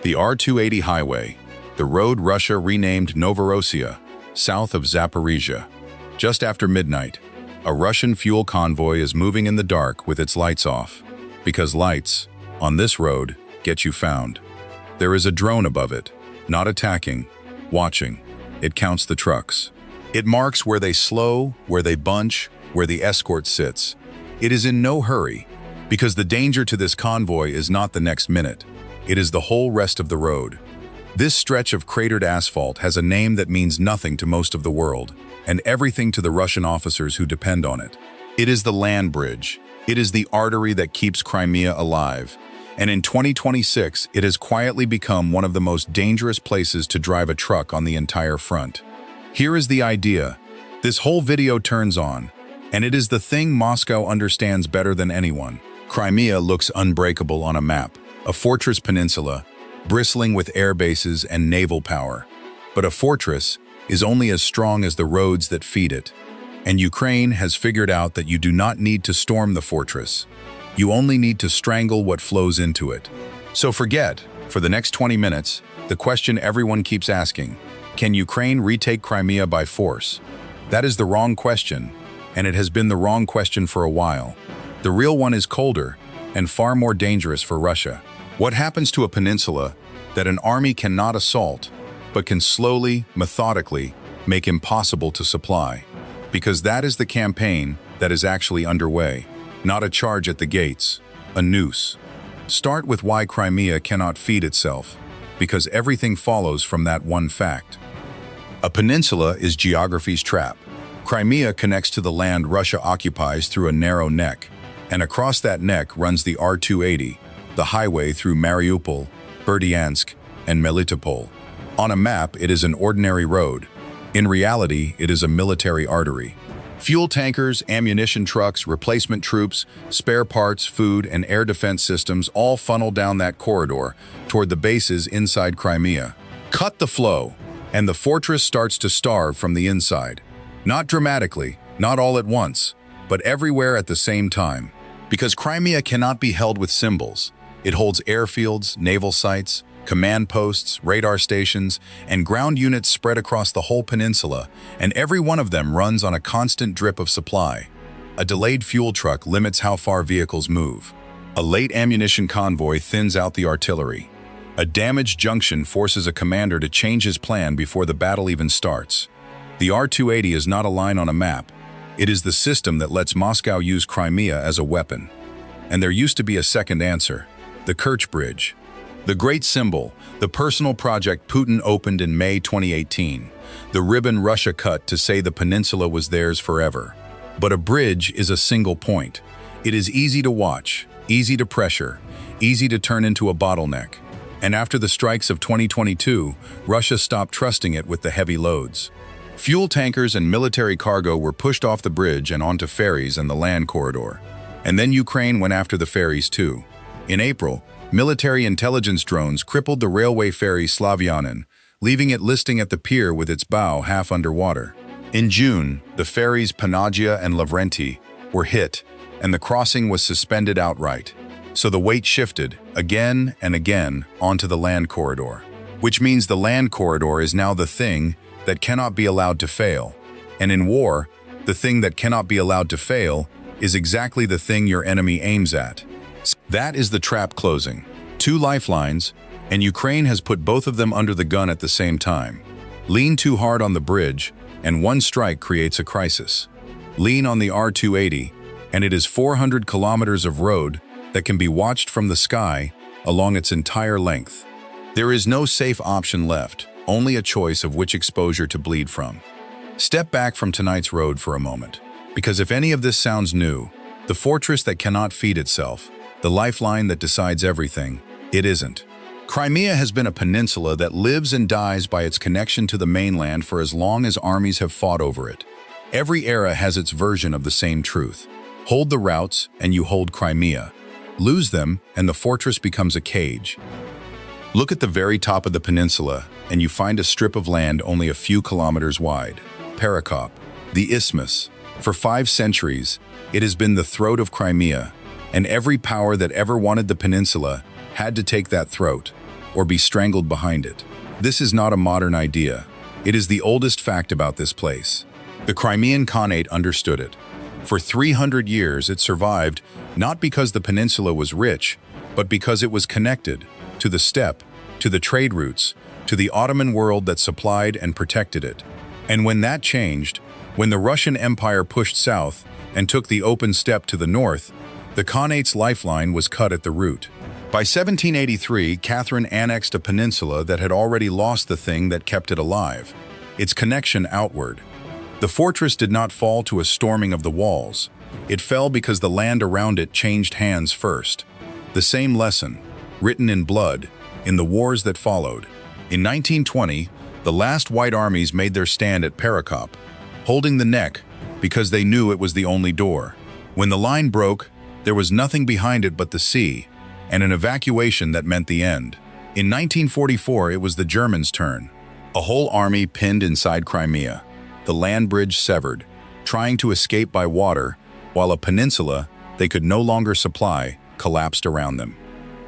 The R-280 highway, the road Russia renamed Novorossiya, south of Zaporizhzhia. Just after midnight, a Russian fuel convoy is moving in the dark with its lights off, because lights, on this road, get you found. There is a drone above it, not attacking, watching. It counts the trucks. It marks where they slow, where they bunch, where the escort sits. It is in no hurry, because the danger to this convoy is not the next minute. It is the whole rest of the road. This stretch of cratered asphalt has a name that means nothing to most of the world, and everything to the Russian officers who depend on it. It is the land bridge. It is the artery that keeps Crimea alive. And in 2026, it has quietly become one of the most dangerous places to drive a truck on the entire front. Here is the idea. This whole video turns on, and it is the thing Moscow understands better than anyone. Crimea looks unbreakable on a map, a fortress peninsula, bristling with air bases and naval power. But a fortress is only as strong as the roads that feed it. And Ukraine has figured out that you do not need to storm the fortress. You only need to strangle what flows into it. So forget, for the next 20 minutes, the question everyone keeps asking: can Ukraine retake Crimea by force? That is the wrong question, and it has been the wrong question for a while. The real one is colder and far more dangerous for Russia. What happens to a peninsula that an army cannot assault, but can slowly, methodically, make impossible to supply? Because that is the campaign that is actually underway. Not a charge at the gates, a noose. Start with why Crimea cannot feed itself, because everything follows from that one fact. A peninsula is geography's trap. Crimea connects to the land Russia occupies through a narrow neck, and across that neck runs the R-280, the highway through Mariupol, Berdyansk, and Melitopol. On a map, it is an ordinary road. In reality, it is a military artery. Fuel tankers, ammunition trucks, replacement troops, spare parts, food, and air defense systems all funnel down that corridor toward the bases inside Crimea. Cut the flow, and the fortress starts to starve from the inside. Not dramatically, not all at once, but everywhere at the same time. Because Crimea cannot be held with symbols. It holds airfields, naval sites, command posts, radar stations, and ground units spread across the whole peninsula, and every one of them runs on a constant drip of supply. A delayed fuel truck limits how far vehicles move. A late ammunition convoy thins out the artillery. A damaged junction forces a commander to change his plan before the battle even starts. The R-280 is not a line on a map. It is the system that lets Moscow use Crimea as a weapon. And there used to be a second answer: the Kerch Bridge. The great symbol, the personal project Putin opened in May 2018, the ribbon Russia cut to say the peninsula was theirs forever. But a bridge is a single point. It is easy to watch, easy to pressure, easy to turn into a bottleneck. And after the strikes of 2022, Russia stopped trusting it with the heavy loads. Fuel tankers and military cargo were pushed off the bridge and onto ferries and the land corridor. And then Ukraine went after the ferries too. In April, military intelligence drones crippled the railway ferry Slavyanin, leaving it listing at the pier with its bow half underwater. In June, the ferries Panagia and Lavrenti were hit, and the crossing was suspended outright. So the weight shifted, again and again, onto the land corridor. Which means the land corridor is now the thing that cannot be allowed to fail. And in war, the thing that cannot be allowed to fail is exactly the thing your enemy aims at. That is the trap closing. 2 lifelines, and Ukraine has put both of them under the gun at the same time. Lean too hard on the bridge, and one strike creates a crisis. Lean on the R-280, and it is 400 kilometers of road that can be watched from the sky along its entire length. There is no safe option left, only a choice of which exposure to bleed from. Step back from tonight's road for a moment, because if any of this sounds new, the fortress that cannot feed itself, the lifeline that decides everything, it isn't. Crimea has been a peninsula that lives and dies by its connection to the mainland for as long as armies have fought over it. Every era has its version of the same truth. Hold the routes and you hold Crimea. Lose them and the fortress becomes a cage. Look at the very top of the peninsula and you find a strip of land only a few kilometers wide. Perekop, the isthmus. For 5 centuries, it has been the throat of Crimea, and every power that ever wanted the peninsula had to take that throat. or be strangled behind it. This is not a modern idea. It is the oldest fact about this place. The Crimean Khanate understood it. For 300 years it survived, not because the peninsula was rich, but because it was connected to the steppe, to the trade routes, to the Ottoman world that supplied and protected it. And when that changed, when the Russian Empire pushed south and took the open steppe to the north, the Khanate's lifeline was cut at the root. By 1783, Catherine annexed a peninsula that had already lost the thing that kept it alive, its connection outward. The fortress did not fall to a storming of the walls. It fell because the land around it changed hands first. The same lesson, written in blood, in the wars that followed. In 1920, the last white armies made their stand at Perekop, holding the neck because they knew it was the only door. When the line broke, there was nothing behind it but the sea, and an evacuation that meant the end. In 1944, it was the Germans' turn. A whole army pinned inside Crimea, the land bridge severed, trying to escape by water, while a peninsula they could no longer supply collapsed around them.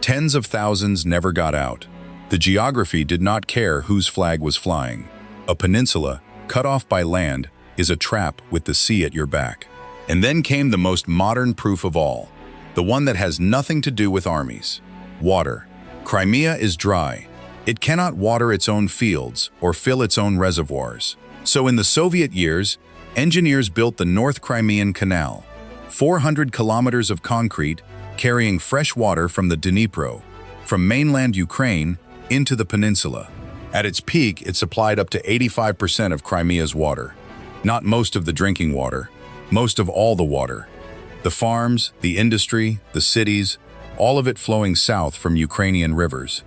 Tens of thousands never got out. The geography did not care whose flag was flying. A peninsula, cut off by land, is a trap with the sea at your back. And then came the most modern proof of all, the one that has nothing to do with armies. Water. Crimea is dry. It cannot water its own fields or fill its own reservoirs. So in the Soviet years, engineers built the North Crimean Canal, 400 kilometers of concrete carrying fresh water from the Dnipro, from mainland Ukraine into the peninsula. At its peak, it supplied up to 85% of Crimea's water. Not most of the drinking water, most of all the water. The farms, the industry, the cities, all of it flowing south from Ukrainian rivers.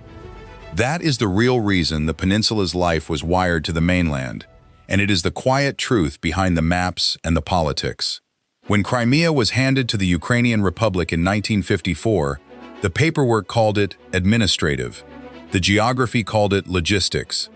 That is the real reason the peninsula's life was wired to the mainland, and it is the quiet truth behind the maps and the politics. When Crimea was handed to the Ukrainian Republic in 1954, the paperwork called it administrative. The geography called it logistics.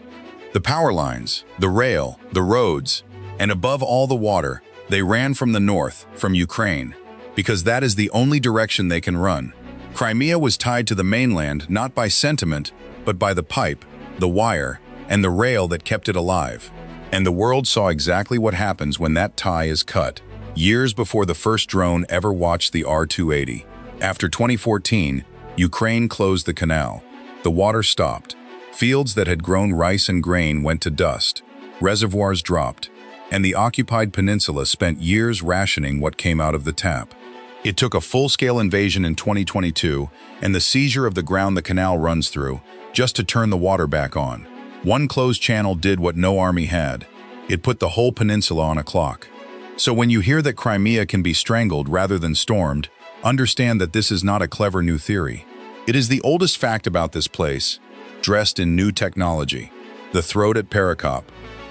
The power lines, the rail, the roads, and above all the water, they ran from the north, from Ukraine, because that is the only direction they can run. Crimea was tied to the mainland not by sentiment, but by the pipe, the wire, and the rail that kept it alive. And the world saw exactly what happens when that tie is cut, years before the first drone ever watched the R-280. After 2014, Ukraine closed the canal. The water stopped. Fields that had grown rice and grain went to dust. Reservoirs dropped. And the occupied peninsula spent years rationing what came out of the tap. It took a full-scale invasion in 2022 and the seizure of the ground the canal runs through just to turn the water back on. One closed channel did what no army had. It put the whole peninsula on a clock. So when you hear that Crimea can be strangled rather than stormed, understand that this is not a clever new theory. It is the oldest fact about this place, dressed in new technology. The throat at Perekop,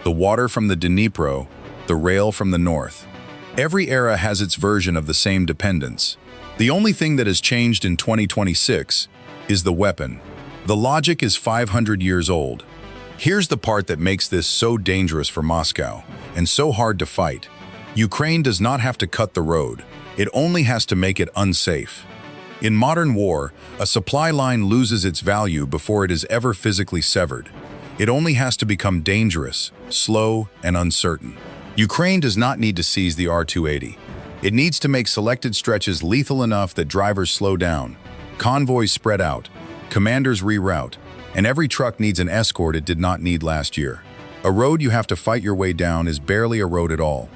the water from the Dnipro, the rail from the north. Every era has its version of the same dependence. The only thing that has changed in 2026 is the weapon. The logic is 500 years old. Here's the part that makes this so dangerous for Moscow and so hard to fight. Ukraine does not have to cut the road. It only has to make it unsafe. In modern war, a supply line loses its value before it is ever physically severed. It only has to become dangerous, slow, and uncertain. Ukraine does not need to seize the R-280. It needs to make selected stretches lethal enough that drivers slow down, convoys spread out, commanders reroute, and every truck needs an escort it did not need last year. A road you have to fight your way down is barely a road at all.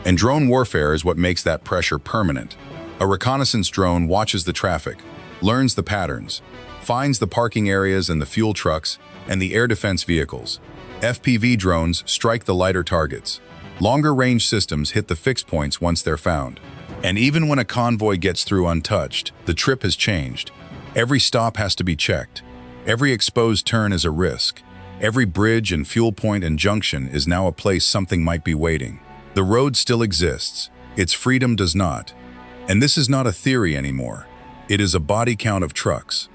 And drone warfare is what makes that pressure permanent. A reconnaissance drone watches the traffic, learns the patterns, finds the parking areas and the fuel trucks and the air defense vehicles. FPV drones strike the lighter targets. Longer-range systems hit the fixed points once they're found. And even when a convoy gets through untouched, the trip has changed. Every stop has to be checked. Every exposed turn is a risk. Every bridge and fuel point and junction is now a place something might be waiting. The road still exists. Its freedom does not. And this is not a theory anymore. It is a body count of trucks.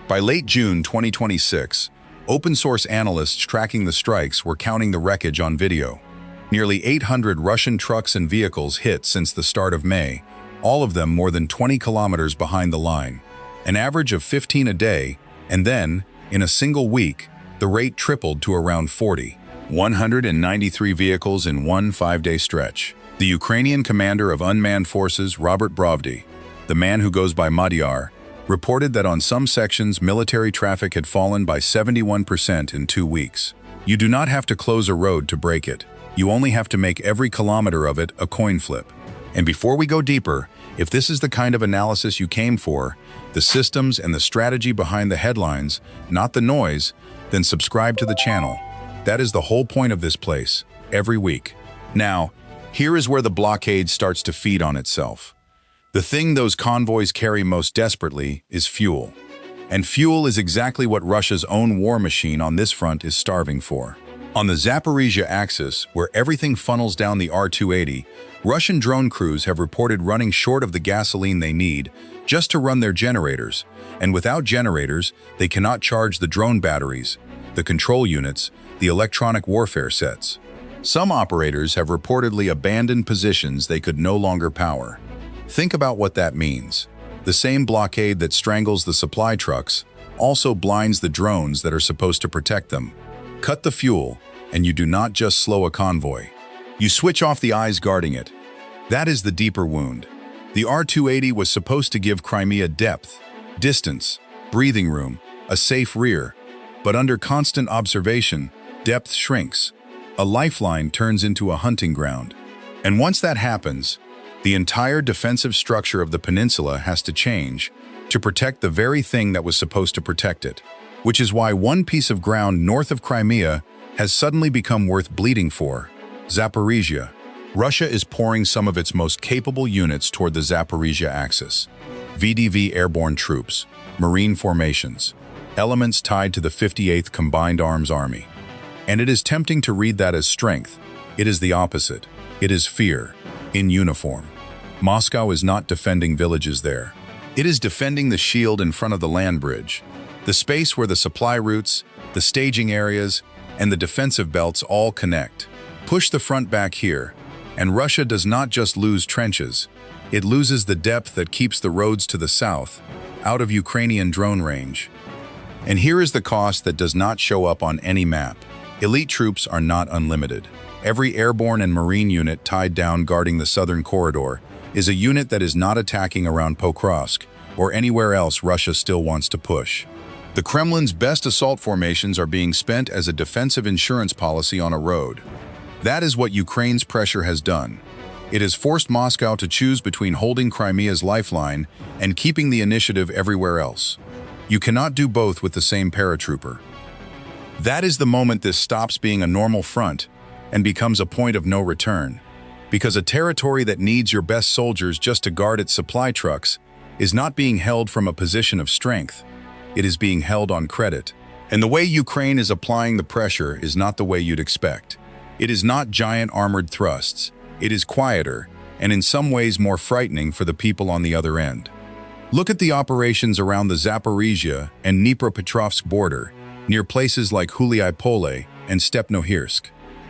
By late June 2026, open-source analysts tracking the strikes were counting the wreckage on video. Nearly 800 Russian trucks and vehicles hit since the start of May, all of them more than 20 kilometers behind the line. An average of 15 a day, and then, In a single week, the rate tripled to around 40. 193 vehicles in one 5-day stretch. The Ukrainian commander of unmanned forces, Robert Brovdy, the man who goes by Madyar, reported that on some sections military traffic had fallen by 71% in 2 weeks. You do not have to close a road to break it. You only have to make every kilometer of it a coin flip. And before we go deeper, if this is the kind of analysis you came for, the systems and the strategy behind the headlines, not the noise, then subscribe to the channel. That is the whole point of this place, every week. Now, here is where the blockade starts to feed on itself. The thing those convoys carry most desperately is fuel. And fuel is exactly what Russia's own war machine on this front is starving for. On the Zaporizhzhia axis, where everything funnels down the R-280, Russian drone crews have reported running short of the gasoline they need just to run their generators, and without generators, they cannot charge the drone batteries, the control units, the electronic warfare sets. Some operators have reportedly abandoned positions they could no longer power. Think about what that means. The same blockade that strangles the supply trucks also blinds the drones that are supposed to protect them. Cut the fuel, and you do not just slow a convoy. You switch off the eyes guarding it. That is the deeper wound. The R-280 was supposed to give Crimea depth, distance, breathing room, a safe rear. But under constant observation, depth shrinks. A lifeline turns into a hunting ground. And once that happens, the entire defensive structure of the peninsula has to change to protect the very thing that was supposed to protect it. Which is why one piece of ground north of Crimea has suddenly become worth bleeding for: Zaporizhzhia. Russia is pouring some of its most capable units toward the Zaporizhzhia axis. VDV airborne troops, marine formations, elements tied to the 58th Combined Arms Army. And it is tempting to read that as strength. It is the opposite. It is fear, in uniform. Moscow is not defending villages there. It is defending the shield in front of the land bridge, the space where the supply routes, the staging areas, and the defensive belts all connect. Push the front back here, and Russia does not just lose trenches, it loses the depth that keeps the roads to the south out of Ukrainian drone range. And here is the cost that does not show up on any map. Elite troops are not unlimited. Every airborne and marine unit tied down guarding the southern corridor is a unit that is not attacking around Pokrovsk or anywhere else Russia still wants to push. The Kremlin's best assault formations are being spent as a defensive insurance policy on a road. That is what Ukraine's pressure has done. It has forced Moscow to choose between holding Crimea's lifeline and keeping the initiative everywhere else. You cannot do both with the same paratrooper. That is the moment this stops being a normal front and becomes a point of no return. Because a territory that needs your best soldiers just to guard its supply trucks is not being held from a position of strength. It is being held on credit. And the way Ukraine is applying the pressure is not the way you'd expect. It is not giant armored thrusts. It is quieter, and in some ways more frightening for the people on the other end. Look at the operations around the Zaporizhzhia and Dnipropetrovsk border, near places like Huliai-Pole and Stepnohirsk.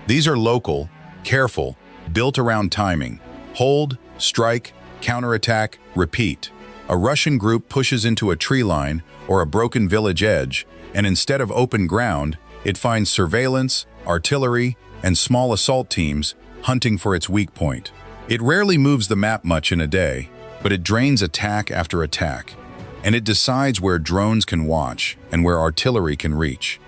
These are local, careful, built around timing. Hold, strike, counterattack, repeat. A Russian group pushes into a tree line or a broken village edge, and instead of open ground, it finds surveillance, artillery, and small assault teams hunting for its weak point. It rarely moves the map much in a day, but it drains attack after attack, and it decides where drones can watch and where artillery can reach.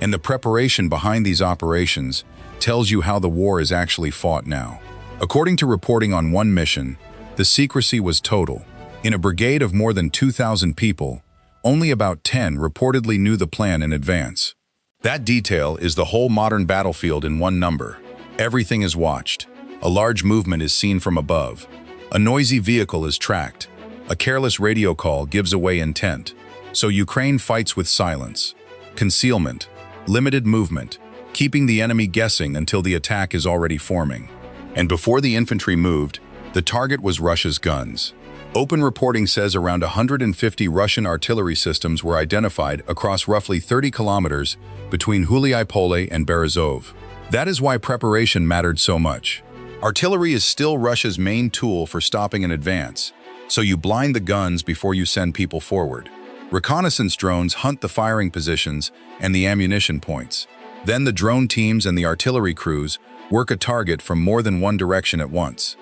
And the preparation behind these operations tells you how the war is actually fought now. According to reporting on one mission, the secrecy was total. In a brigade of more than 2,000 people, only about 10 reportedly knew the plan in advance. That detail is the whole modern battlefield in one number. Everything is watched. A large movement is seen from above. A noisy vehicle is tracked. A careless radio call gives away intent. So Ukraine fights with silence, concealment, limited movement, keeping the enemy guessing until the attack is already forming. And before the infantry moved, the target was Russia's guns. Open reporting says around 150 Russian artillery systems were identified across roughly 30 kilometers between Huliai-Pole and Berezov. That is why preparation mattered so much. Artillery is still Russia's main tool for stopping an advance, so you blind the guns before you send people forward. Reconnaissance drones hunt the firing positions and the ammunition points. Then the drone teams and the artillery crews work a target from more than one direction at once.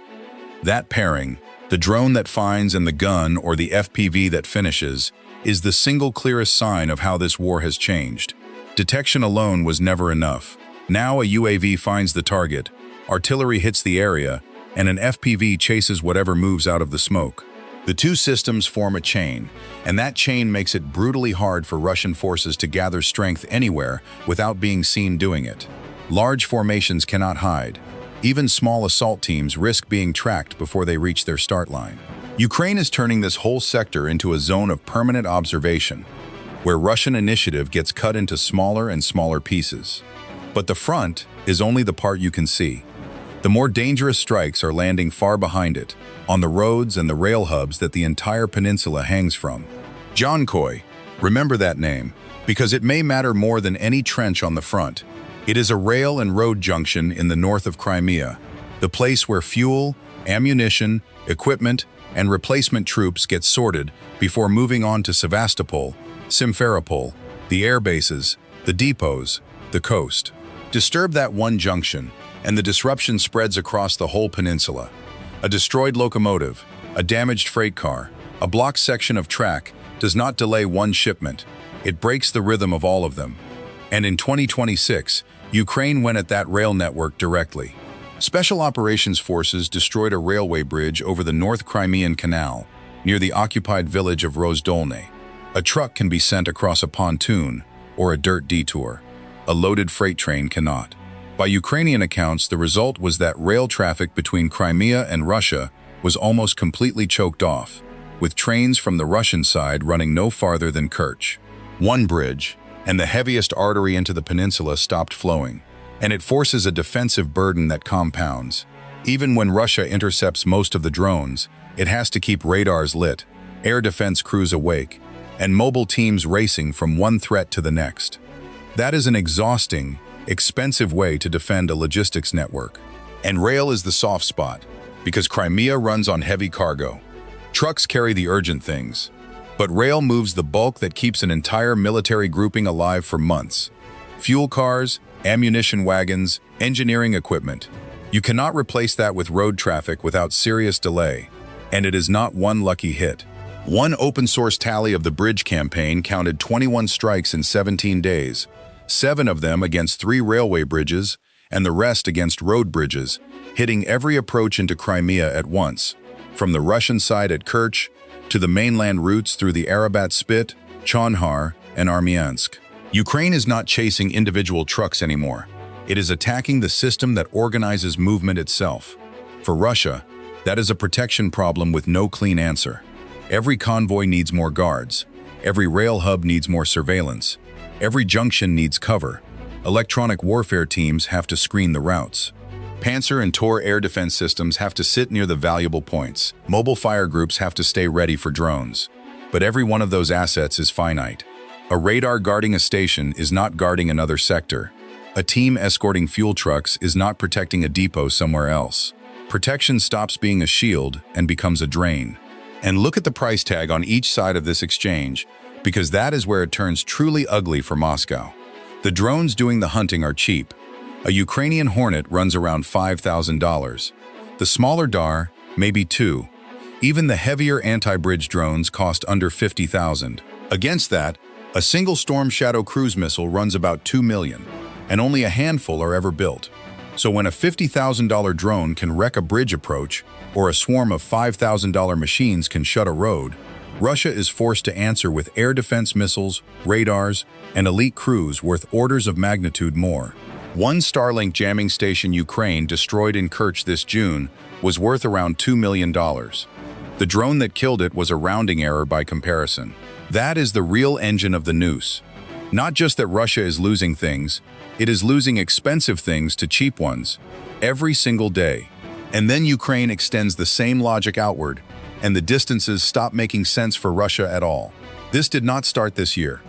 That pairing, the drone that finds and the gun or the FPV that finishes, is the single clearest sign of how this war has changed. Detection alone was never enough. Now a UAV finds the target, artillery hits the area, and an FPV chases whatever moves out of the smoke. The two systems form a chain, and that chain makes it brutally hard for Russian forces to gather strength anywhere without being seen doing it. Large formations cannot hide. Even small assault teams risk being tracked before they reach their start line. Ukraine is turning this whole sector into a zone of permanent observation, where Russian initiative gets cut into smaller and smaller pieces. But the front is only the part you can see. The more dangerous strikes are landing far behind it, on the roads and the rail hubs that the entire peninsula hangs from. Dzhankoi, remember that name, because it may matter more than any trench on the front. It is a rail and road junction in the north of Crimea, the place where fuel, ammunition, equipment, and replacement troops get sorted before moving on to Sevastopol, Simferopol, the air bases, the depots, the coast. Disturb that one junction, and the disruption spreads across the whole peninsula. A destroyed locomotive, a damaged freight car, a blocked section of track does not delay one shipment. It breaks the rhythm of all of them. And in 2026, Ukraine went at that rail network directly. Special Operations Forces destroyed a railway bridge over the North Crimean Canal, near the occupied village of Rozdolny. A truck can be sent across a pontoon or a dirt detour. A loaded freight train cannot. By Ukrainian accounts, the result was that rail traffic between Crimea and Russia was almost completely choked off, with trains from the Russian side running no farther than Kerch. One bridge, and the heaviest artery into the peninsula, stopped flowing, and it forces a defensive burden that compounds. Even when Russia intercepts most of the drones, it has to keep radars lit, air defense crews awake, and mobile teams racing from one threat to the next. That is an exhausting, expensive way to defend a logistics network. And rail is the soft spot, because Crimea runs on heavy cargo. Trucks carry the urgent things, but rail moves the bulk that keeps an entire military grouping alive for months. Fuel cars, ammunition wagons, engineering equipment. You cannot replace that with road traffic without serious delay, and it is not one lucky hit. One open-source tally of the bridge campaign counted 21 strikes in 17 days, 7 of them against 3 railway bridges, and the rest against road bridges, hitting every approach into Crimea at once, from the Russian side at Kerch to the mainland routes through the Arabat Spit, Chonhar, and Armyansk. Ukraine is not chasing individual trucks anymore. It is attacking the system that organizes movement itself. For Russia, that is a protection problem with no clean answer. Every convoy needs more guards. Every rail hub needs more surveillance. Every junction needs cover. Electronic warfare teams have to screen the routes. Panzer and Tor air defense systems have to sit near the valuable points. Mobile fire groups have to stay ready for drones. But every one of those assets is finite. A radar guarding a station is not guarding another sector. A team escorting fuel trucks is not protecting a depot somewhere else. Protection stops being a shield and becomes a drain. And look at the price tag on each side of this exchange, because that is where it turns truly ugly for Moscow. The drones doing the hunting are cheap. A Ukrainian Hornet runs around $5,000. The smaller Dar, maybe $2,000. Even the heavier anti-bridge drones cost under $50,000. Against that, a single Storm Shadow cruise missile runs about $2 million, and only a handful are ever built. So when a $50,000 drone can wreck a bridge approach, or a swarm of $5,000 machines can shut a road, Russia is forced to answer with air defense missiles, radars, and elite crews worth orders of magnitude more. One Starlink jamming station Ukraine destroyed in Kerch this June was worth around $2 million. The drone that killed it was a rounding error by comparison. That is the real engine of the noose. Not just that Russia is losing things, it is losing expensive things to cheap ones, every single day. And then Ukraine extends the same logic outward, and the distances stop making sense for Russia at all. This did not start this year.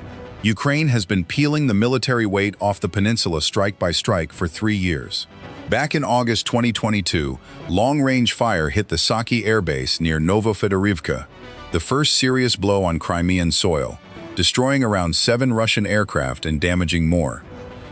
Ukraine has been peeling the military weight off the peninsula strike by strike for 3 years. Back in August 2022, long-range fire hit the Saki Air Base near Novofedorivka, the first serious blow on Crimean soil, destroying around 7 Russian aircraft and damaging more.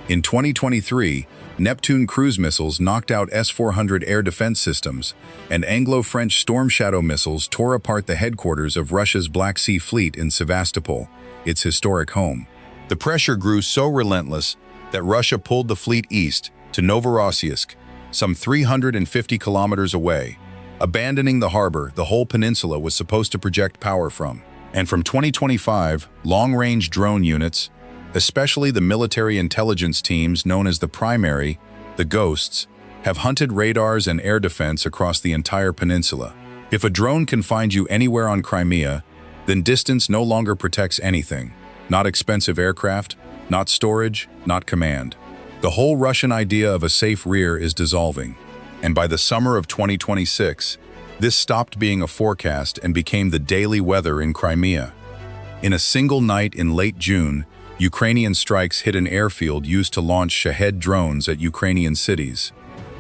In 2023, Neptune cruise missiles knocked out S-400 air defense systems, and Anglo-French Storm Shadow missiles tore apart the headquarters of Russia's Black Sea Fleet in Sevastopol, its historic home. The pressure grew so relentless that Russia pulled the fleet east to Novorossiysk, some 350 kilometers away, abandoning the harbor the whole peninsula was supposed to project power from. And from 2025, long-range drone units, especially the military intelligence teams known as the primary, the Ghosts, have hunted radars and air defense across the entire peninsula. If a drone can find you anywhere on Crimea, then distance no longer protects anything. Not expensive aircraft, not storage, not command. The whole Russian idea of a safe rear is dissolving. And by the summer of 2026, this stopped being a forecast and became the daily weather in Crimea. In a single night in late June, Ukrainian strikes hit an airfield used to launch Shahed drones at Ukrainian cities,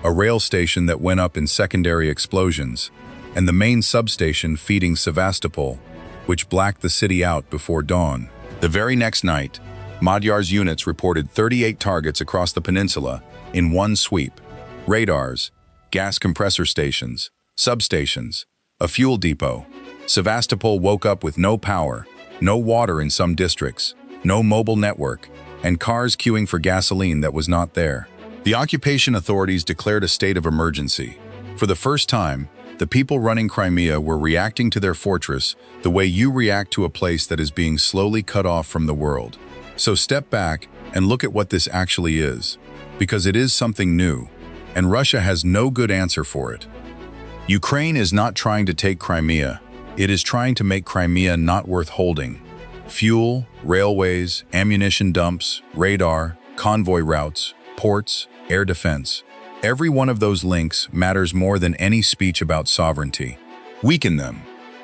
a rail station that went up in secondary explosions, and the main substation feeding Sevastopol, which blacked the city out before dawn. The very next night, Magyar's units reported 38 targets across the peninsula in one sweep: radars, gas compressor stations, substations, a fuel depot. Sevastopol woke up with no power, no water in some districts, no mobile network, and cars queuing for gasoline that was not there. The occupation authorities declared a state of emergency. For the first time, the people running Crimea were reacting to their fortress the way you react to a place that is being slowly cut off from the world. So step back and look at what this actually is, because it is something new, and Russia has no good answer for it. Ukraine is not trying to take Crimea, it is trying to make Crimea not worth holding. Fuel, railways, ammunition dumps, radar, convoy routes, ports, air defense. Every one of those links matters more than any speech about sovereignty. Weaken them,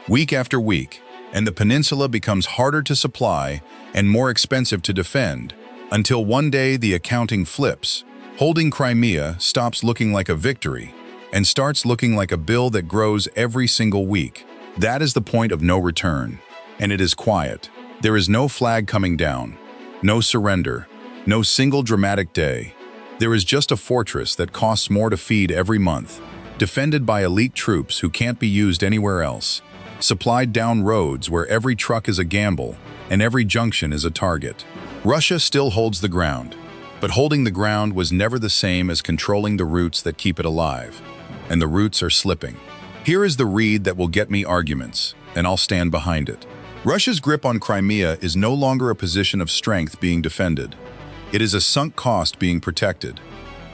week after week, and the peninsula becomes harder to supply and more expensive to defend, until one day the accounting flips. Holding Crimea stops looking like a victory and starts looking like a bill that grows every single week. That is the point of no return, and it is quiet. There is no flag coming down, no surrender, no single dramatic day. There is just a fortress that costs more to feed every month, defended by elite troops who can't be used anywhere else, supplied down roads where every truck is a gamble and every junction is a target. Russia still holds the ground, but holding the ground was never the same as controlling the roots that keep it alive, and the roots are slipping. Here is the reed that will get me arguments, and I'll stand behind it. Russia's grip on Crimea is no longer a position of strength being defended. It is a sunk cost being protected.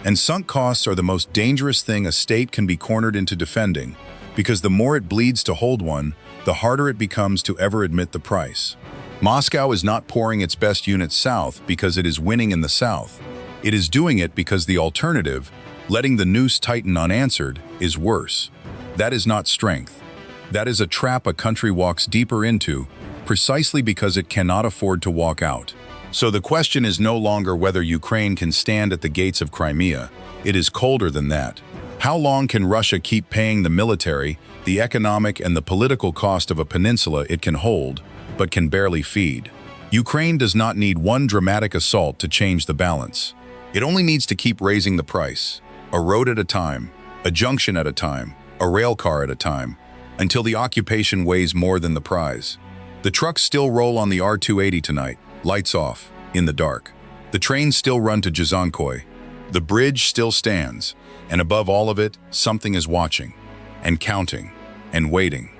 And sunk costs are the most dangerous thing a state can be cornered into defending, because the more it bleeds to hold one, the harder it becomes to ever admit the price. Moscow is not pouring its best units south because it is winning in the south. It is doing it because the alternative, letting the noose tighten unanswered, is worse. That is not strength. That is a trap a country walks deeper into, precisely because it cannot afford to walk out. So the question is no longer whether Ukraine can stand at the gates of Crimea. It is colder than that. How long can Russia keep paying the military, the economic and the political cost of a peninsula it can hold, but can barely feed? Ukraine does not need one dramatic assault to change the balance. It only needs to keep raising the price, a road at a time, a junction at a time, a rail car at a time, until the occupation weighs more than the prize. The trucks still roll on the R280 tonight, lights off, in the dark. The trains still run to Dzhankoi. The bridge still stands, and above all of it, something is watching, and counting, and waiting.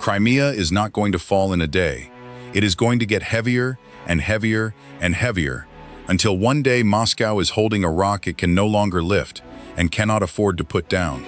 Crimea is not going to fall in a day. It is going to get heavier and heavier and heavier, until one day Moscow is holding a rock it can no longer lift and cannot afford to put down.